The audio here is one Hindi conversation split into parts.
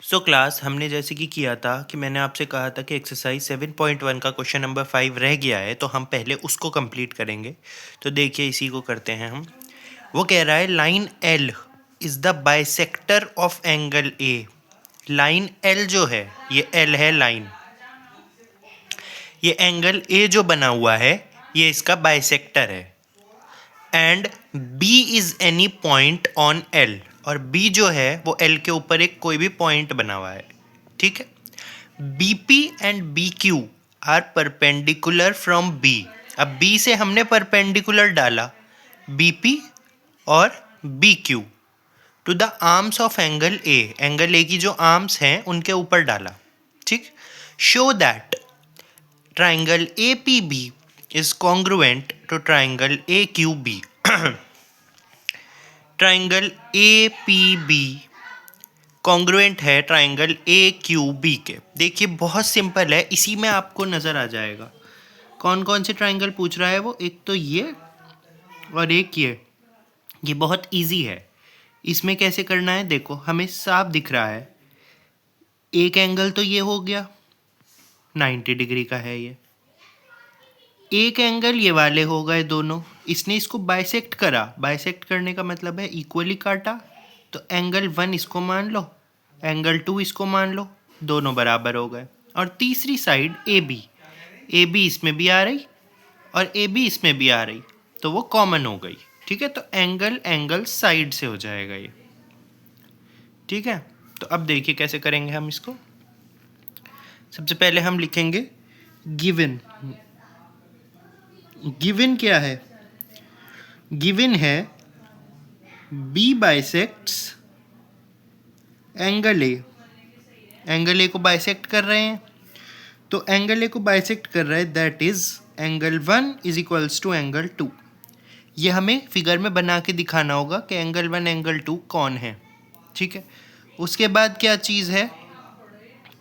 क्लास हमने जैसे कि किया था कि मैंने आपसे कहा था कि एक्सरसाइज 7.1 का क्वेश्चन नंबर 5 रह गया है, तो हम पहले उसको कंप्लीट करेंगे। तो देखिए इसी को करते हैं हम। वो कह रहा है line L is the bisector of angle A. Line L जो है, ये एल है लाइन, ये एंगल ए जो बना हुआ है ये इसका बाइसेक्टर है। And B is any point on L, और बी जो है वो एल के ऊपर एक कोई भी पॉइंट बना हुआ है। ठीक है। B P and B Q are perpendicular from B. अब बी से हमने परपेंडिकुलर डाला बी पी और B Q to the arms of angle A. Angle A की जो आर्म्स हैं उनके ऊपर डाला। ठीक। Show that triangle A P B is congruent to triangle AQB. ट्राइंगल APB कॉन्ग्रुएंट है ट्राइंगल AQB के। देखिए बहुत सिंपल है, इसी में आपको नज़र आ जाएगा कौन कौन से ट्राइंगल पूछ रहा है वो। एक तो ये और एक ये बहुत इजी है। इसमें कैसे करना है देखो, हमें साफ दिख रहा है। एक एंगल तो ये हो गया 90 डिग्री का है, ये एक एंगल ये वाले हो गए दोनों। इसने इसको बाइसेक्ट करा, बाइसेक्ट करने का मतलब है इक्वली काटा। तो एंगल 1 इसको मान लो, एंगल 2 इसको मान लो, दोनों बराबर हो गए। और तीसरी साइड ए बी इसमें भी आ रही और ए बी इसमें भी आ रही, तो वो कॉमन हो गई। ठीक है, तो एंगल साइड से हो जाएगा ये। ठीक है, तो अब देखिए कैसे करेंगे हम इसको। सबसे पहले हम लिखेंगे गिवन क्या है? गिवन है B bisects angle A. Angle A को बाइसेक्ट कर रहे हैं, तो एंगल ए को बाइसेक्ट कर रहा है, that is angle 1 is equals to angle 2। ये हमें फिगर में बना के दिखाना होगा कि एंगल 1 एंगल 2 कौन है। ठीक है, उसके बाद क्या चीज़ है,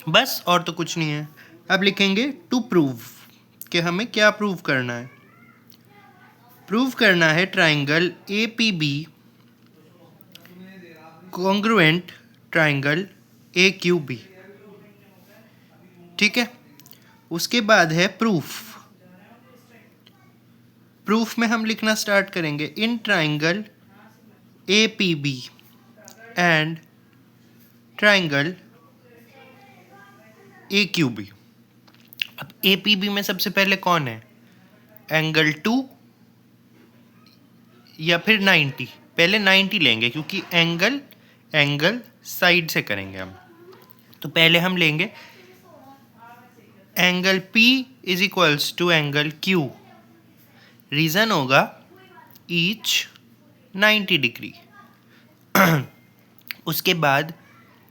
बस और तो कुछ नहीं है। अब लिखेंगे टू प्रूव, कि हमें क्या प्रूव करना है। प्रूव करना है triangle A P B congruent triangle A Q B. ठीक है, उसके बाद है प्रूफ। प्रूफ में हम लिखना स्टार्ट करेंगे in triangle A P B and triangle A Q B. अब ए पी बी में सबसे पहले कौन है, एंगल 2 या फिर 90। पहले 90 लेंगे क्योंकि एंगल साइड से करेंगे हम। तो पहले हम लेंगे angle P is equals to angle Q। Reason होगा ईच 90 डिग्री। उसके बाद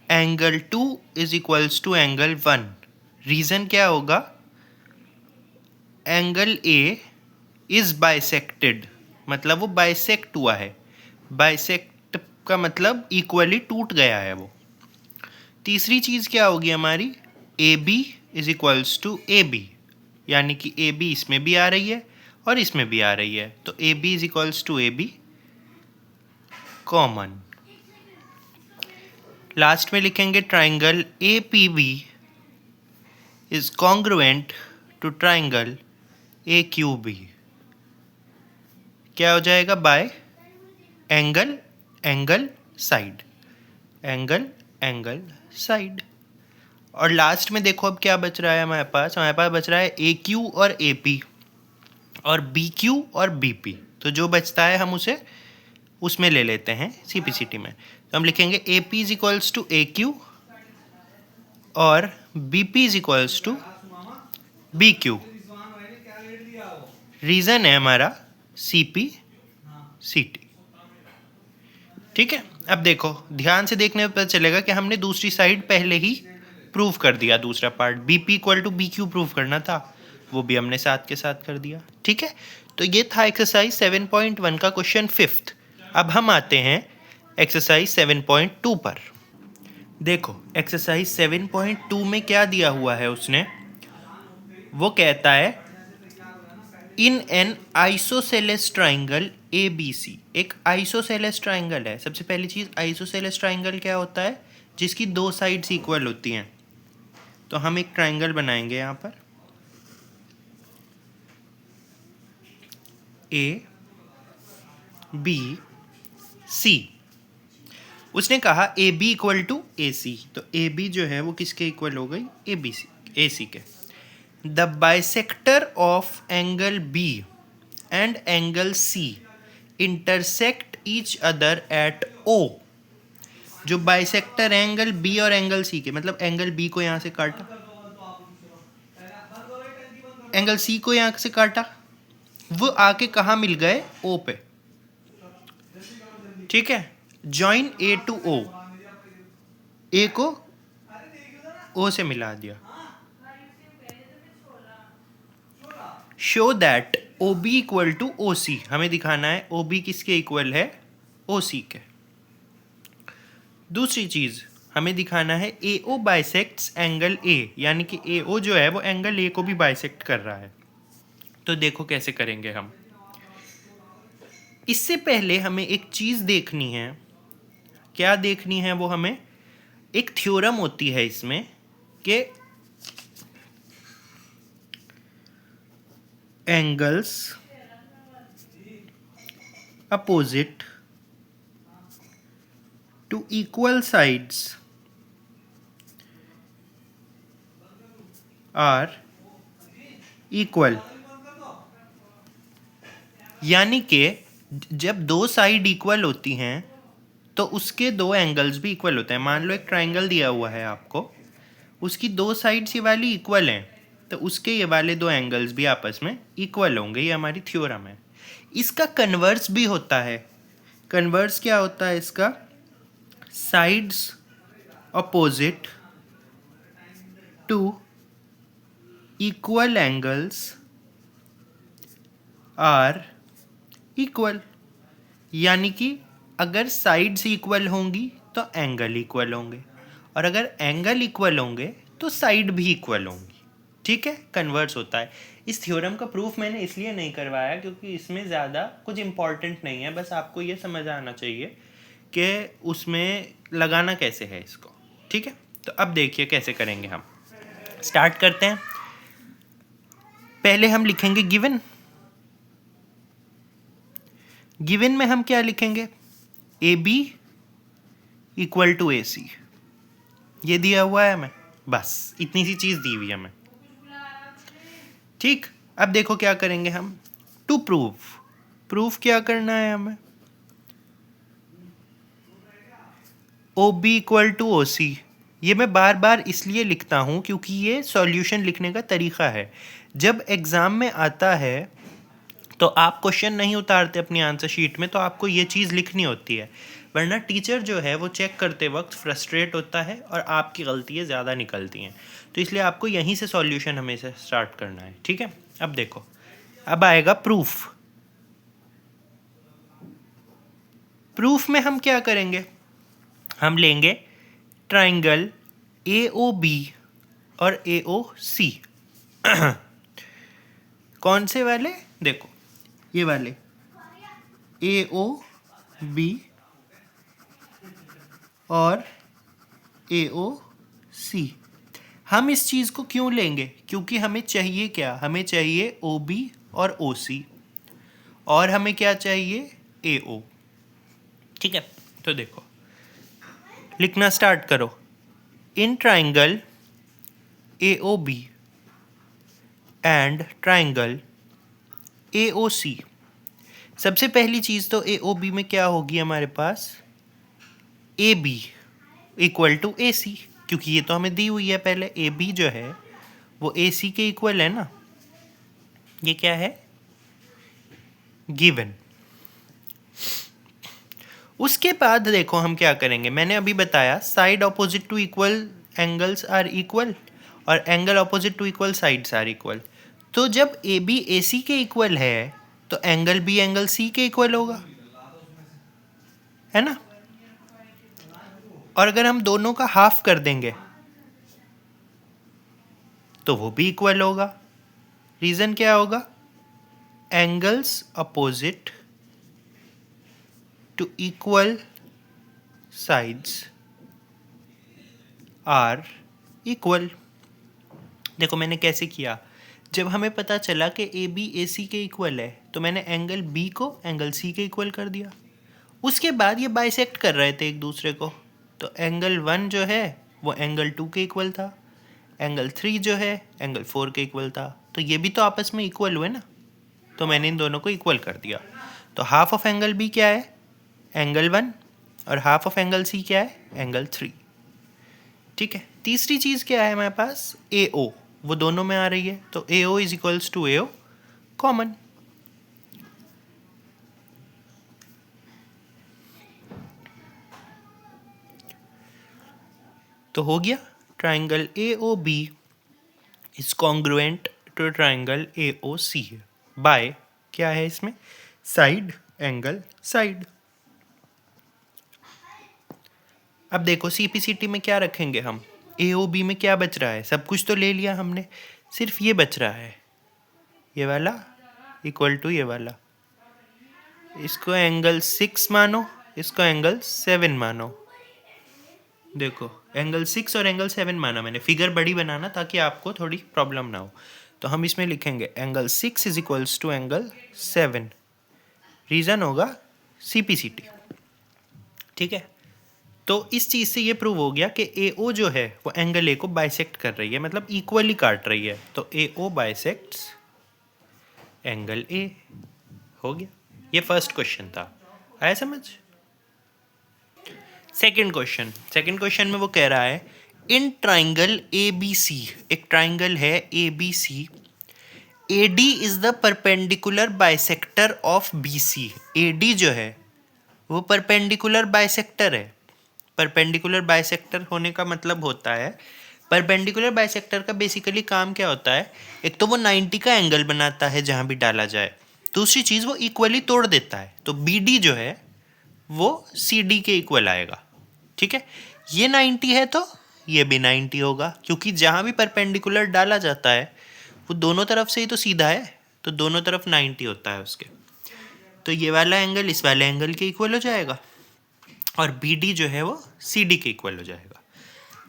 angle 2 is equals to angle 1। Reason क्या होगा, एंगल A इज बाइसेक्टेड, मतलब वो बाइसेक्ट हुआ है। बाइसेक्ट का मतलब इक्वली टूट गया है वो। तीसरी चीज़ क्या होगी हमारी, A B is equals to A B, यानी कि ए बी इसमें भी आ रही है और इसमें भी आ रही है, तो A B is equals to A B common. Last में लिखेंगे triangle A P B is congruent to triangle A Q B. क्या हो जाएगा, by angle side, angle side. और लास्ट में देखो अब क्या बच रहा है हमारे पास बच रहा है ए क्यू और ए पी और बी क्यू और बी पी। तो जो बचता है हम उसे उसमें ले लेते हैं CPCT में। तो हम लिखेंगे a p is equals to a q और b p is equals to B q. Reason है हमारा CPCT। ठीक है, अब देखो ध्यान से देखने पर पता चलेगा कि हमने दूसरी साइड पहले ही प्रूव कर दिया। दूसरा part B P equal to B Q prove करना था, वो भी हमने साथ के साथ कर दिया। ठीक है, तो ये था एक्सरसाइज 7.1 का क्वेश्चन 5th। अब हम आते हैं एक्सरसाइज 7.2 पर। देखो एक्सरसाइज 7.2 में क्या दिया हुआ है उसने, वो कहता है in an isosceles triangle ABC। एक आइसोसेलेस ट्राइंगल है। सबसे पहली चीज़, आइसोसेलेस ट्राइंगल क्या होता है, जिसकी दो साइड्स इक्वल होती हैं। तो हम एक ट्राइंगल बनाएंगे यहाँ पर, ए बी सी। उसने कहा A B equal to A C, तो ए बी जो है वो किसके इक्वल हो गई, A B C, a c के। The bisector of angle b and angle c intersect each other at o. जो बाइसेक्टर एंगल बी और एंगल सी के, मतलब एंगल बी को यहाँ से काटा, एंगल सी को यहाँ से काटा, वो आके कहाँ मिल गए, ओ पे। ठीक है, जॉइन ए टू ओ, ए को ओ से मिला दिया। Show that o b equal to o c, हमें दिखाना है ओ बी किसके इक्वल है, ओ सी के। दूसरी चीज हमें दिखाना है ए ओ बाइसेक्ट्स एंगल ए, यानी कि ए ओ जो है वो एंगल ए को भी बाइसेक्ट कर रहा है। तो देखो कैसे करेंगे हम। इससे पहले हमें एक चीज देखनी है। क्या देखनी है वो, हमें एक थ्योरम होती है इसमें कि angles opposite to equal sides are equal. यानी कि जब दो साइड इक्वल होती हैं तो उसके दो एंगल्स भी इक्वल होते हैं। मान लो एक ट्राइंगल दिया हुआ है आपको, उसकी दो साइड्स ये वाली इक्वल हैं, तो उसके ये वाले दो एंगल्स भी आपस में इक्वल होंगे। ये हमारी थ्योरम है। इसका कन्वर्स भी होता है। कन्वर्स क्या होता है इसका, sides opposite to equal angles are equal. यानी कि अगर साइड्स इक्वल होंगी तो एंगल इक्वल होंगे, और अगर एंगल इक्वल होंगे तो साइड भी इक्वल होंगी। ठीक है, कन्वर्स होता है। इस थ्योरम का प्रूफ मैंने इसलिए नहीं करवाया क्योंकि इसमें ज़्यादा कुछ इंपॉर्टेंट नहीं है, बस आपको ये समझ आना चाहिए कि उसमें लगाना कैसे है इसको। ठीक है, तो अब देखिए कैसे करेंगे हम। स्टार्ट करते हैं। पहले हम लिखेंगे गिवन। गिवन में हम क्या लिखेंगे, ए बी इक्वल टू ए सी, ये दिया हुआ है हमें, बस इतनी सी चीज़ दी हुई है हमें। ठीक, अब देखो क्या करेंगे हम। टू प्रूफ क्या करना है हमें, o b equal to o c. ये मैं बार बार इसलिए लिखता हूँ क्योंकि ये सॉल्यूशन लिखने का तरीका है। जब एग्ज़ाम में आता है तो आप क्वेश्चन नहीं उतारते अपनी आंसर शीट में, तो आपको ये चीज़ लिखनी होती है, वरना टीचर जो है वो चेक करते वक्त फ्रस्ट्रेट होता है और आपकी गलतियाँ ज़्यादा निकलती हैं। तो इसलिए आपको यहीं से सॉल्यूशन हमेशा स्टार्ट करना है। ठीक है, अब देखो, अब आएगा प्रूफ। प्रूफ में हम क्या करेंगे, हम लेंगे ट्राइंगल ए ओ बी और ए ओ सी। कौन से वाले, देखो ये वाले ए ओ बी और ए ओ सी। हम इस चीज़ को क्यों लेंगे, क्योंकि हमें चाहिए क्या, हमें चाहिए ओ बी और ओ सी, और हमें क्या चाहिए, ए ओ। ठीक है, तो देखो लिखना स्टार्ट करो। In triangle a o b and triangle a o c. सबसे पहली चीज़ तो ए ओ बी में क्या होगी हमारे पास, ए बी इक्वल टू ए सी, क्योंकि ये तो हमें दी हुई है पहले। ए बी जो है वो ए सी के इक्वल है ना, ये क्या है, गिवन। उसके बाद देखो हम क्या करेंगे, मैंने अभी बताया side opposite to equal angles are equal और angle opposite to equal sides are equal. तो जब ए बी ए सी के इक्वल है तो एंगल बी एंगल सी के इक्वल होगा, है ना। और अगर हम दोनों का हाफ कर देंगे तो वो भी इक्वल होगा। रीज़न क्या होगा, angles opposite to equal sides are equal. देखो मैंने कैसे किया, जब हमें पता चला कि ए बी ए सी के इक्वल है तो मैंने एंगल बी को एंगल सी के इक्वल कर दिया। उसके बाद ये बाइसेक्ट कर रहे थे एक दूसरे को, तो एंगल 1 जो है वो एंगल 2 के इक्वल था, एंगल 3 जो है एंगल 4 के इक्वल था, तो ये भी तो आपस में इक्वल हुए ना, तो मैंने इन दोनों को इक्वल कर दिया। तो हाफ ऑफ एंगल बी क्या है, एंगल 1, और हाफ ऑफ एंगल सी क्या है, एंगल 3। ठीक है, तीसरी चीज़ क्या है हमारे पास, ए ओ, वो दोनों में आ रही है, तो a o is equals to a o common. तो हो गया triangle a o b is congruent to triangle a o c by, क्या है इसमें, साइड एंगल साइड। अब देखो सीपीसीटी में क्या रखेंगे हम, ए ओ बी में क्या बच रहा है, सब कुछ तो ले लिया हमने, सिर्फ ये बच रहा है, ये वाला इक्वल टू ये वाला। इसको एंगल 6 मानो, इसको एंगल 7 मानो। देखो एंगल 6 और एंगल 7 माना मैंने, फिगर बड़ी बनाना ताकि आपको थोड़ी प्रॉब्लम ना हो। तो हम इसमें लिखेंगे angle 6 is equals to angle 7, reason होगा सीपीसीटी। ठीक है, तो इस चीज़ से ये प्रूव हो गया कि ए ओ जो है वो एंगल ए को बाइसेक्ट कर रही है, मतलब इक्वली काट रही है, तो ए ओ बाइसेक्ट्स एंगल ए। हो गया, ये फर्स्ट क्वेश्चन था, आया समझ। सेकंड क्वेश्चन में वो कह रहा है इन ट्राइंगल ए बी सी, एक ट्राइंगल है A B C, A D is the perpendicular bisector of B C. A D जो है वो परपेंडिकुलर बाइसेक्टर है। परपेंडिकुलर बाइसेक्टर होने का मतलब होता है, परपेंडिकुलर बाइसेक्टर का बेसिकली काम क्या होता है, एक तो वो 90 का एंगल बनाता है जहाँ भी डाला जाए, दूसरी चीज़ वो इक्वली तोड़ देता है, तो बी डी जो है वो सी डी के इक्वल आएगा। ठीक है, ये 90 है तो ये भी 90 होगा, क्योंकि जहाँ भी परपेंडिकुलर डाला जाता है वो दोनों तरफ से ही तो सीधा है, तो दोनों तरफ 90 होता है उसके, तो ये वाला एंगल इस वाले एंगल के इक्वल हो जाएगा, और बी डी जो है वो सी डी के इक्वल हो जाएगा।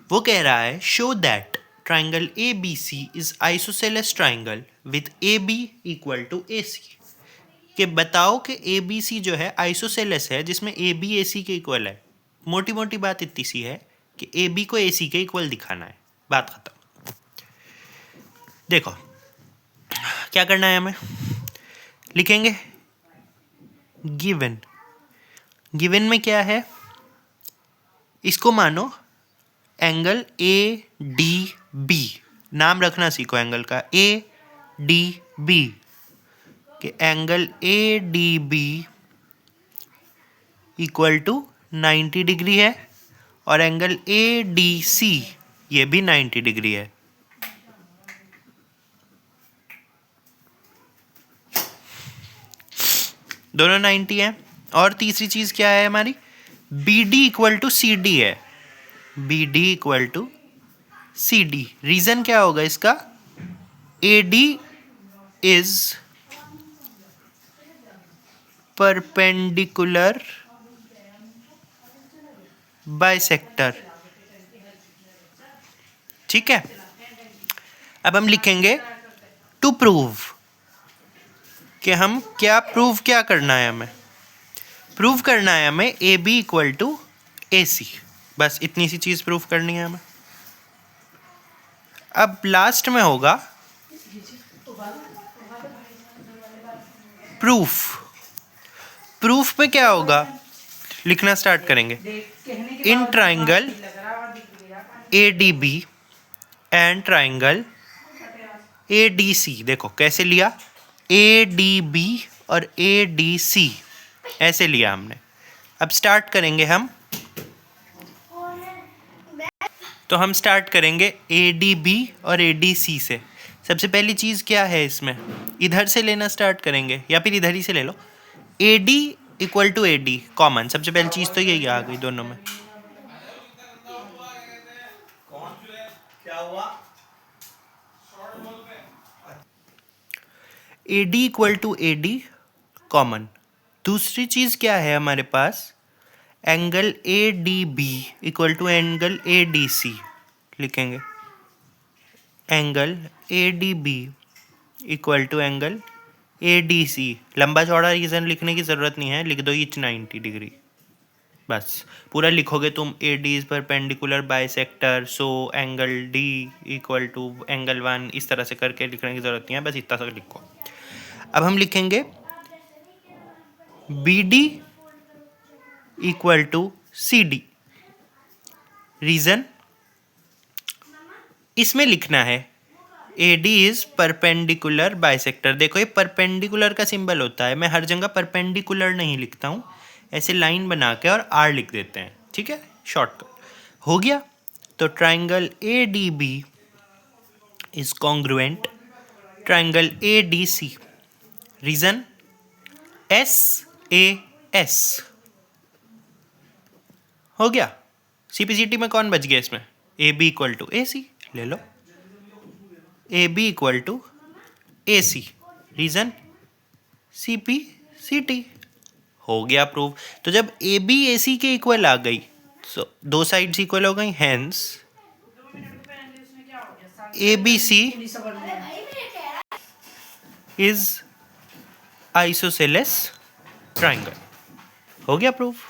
वो कह रहा है show that triangle a B C is isosceles triangle with a B equal to A c, कि बताओ कि ए बी सी जो है आइसोसेलेस है जिसमें ए बी ए सी के इक्वल है। मोटी मोटी बात इतनी सी है कि ए बी को ए सी के इक्वल दिखाना है, बात खत्म। देखो क्या करना है हमें, लिखेंगे गिवन, गिवन में क्या है, इसको मानो एंगल ए डी बी, नाम रखना सीखो एंगल का, ए डी बी, कि angle A D B equal to 90 degree है, और एंगल ए डी सी ये भी 90 डिग्री है। दोनों 90 हैं। और तीसरी चीज़ क्या है हमारी, b D equal to C d है, b D equal to C d. Reason क्या होगा इसका, a D is perpendicular bisector. ठीक है, अब हम लिखेंगे टू प्रूव, कि हम क्या प्रूव क्या करना है, हमें प्रूव करना है हमें ए बी इक्वल टू ए सी, बस इतनी सी चीज़ प्रूव करनी है हमें। अब लास्ट में होगा प्रूफ, प्रूफ पे क्या होगा, लिखना स्टार्ट करेंगे, in triangle A D B and triangle A D C. देखो कैसे लिया, ए डी बी और ए डी सी ऐसे लिया हमने। अब स्टार्ट करेंगे हम, तो हम स्टार्ट करेंगे ए डी बी और ए डी सी से। सबसे पहली चीज़ क्या है इसमें, इधर से लेना स्टार्ट करेंगे या फिर इधर ही से ले लो, a d equal to a d common, सबसे पहली चीज़ तो यही आ गई दोनों में। A d equal to a d common. दूसरी चीज़ क्या है हमारे पास, angle A D B equal to angle A D c, लिखेंगे angle A D B equal to angle A D c. लंबा चौड़ा रीजन लिखने की ज़रूरत नहीं है, लिख दो ईच 90 डिग्री, बस पूरा लिखोगे तुम। A D is perpendicular bisector, so angle D equal to angle 1, इस तरह से करके लिखने की ज़रूरत नहीं है, बस इतना सा लिखो। अब हम लिखेंगे B D equal to C D. Reason इसमें लिखना है A D is perpendicular bisector. देखो ये परपेंडिकुलर का सिंबल होता है, मैं हर जगह परपेंडिकुलर नहीं लिखता हूँ, ऐसे लाइन बना के और आर लिख देते हैं, ठीक है, शॉर्टकट हो गया। तो triangle A D b is congruent triangle A D c. Reason S A S हो गया। सीपीसीटी में कौन बच गया इसमें? A B equal to A c ले लो, a B equal to A c. Reason C P C T हो गया प्रूव। तो जब ए बी ए सी के इक्वल आ गई, तो दो साइड्स इक्वल हो गई, hence A B C is isosceles triangle. हो गया प्रूफ।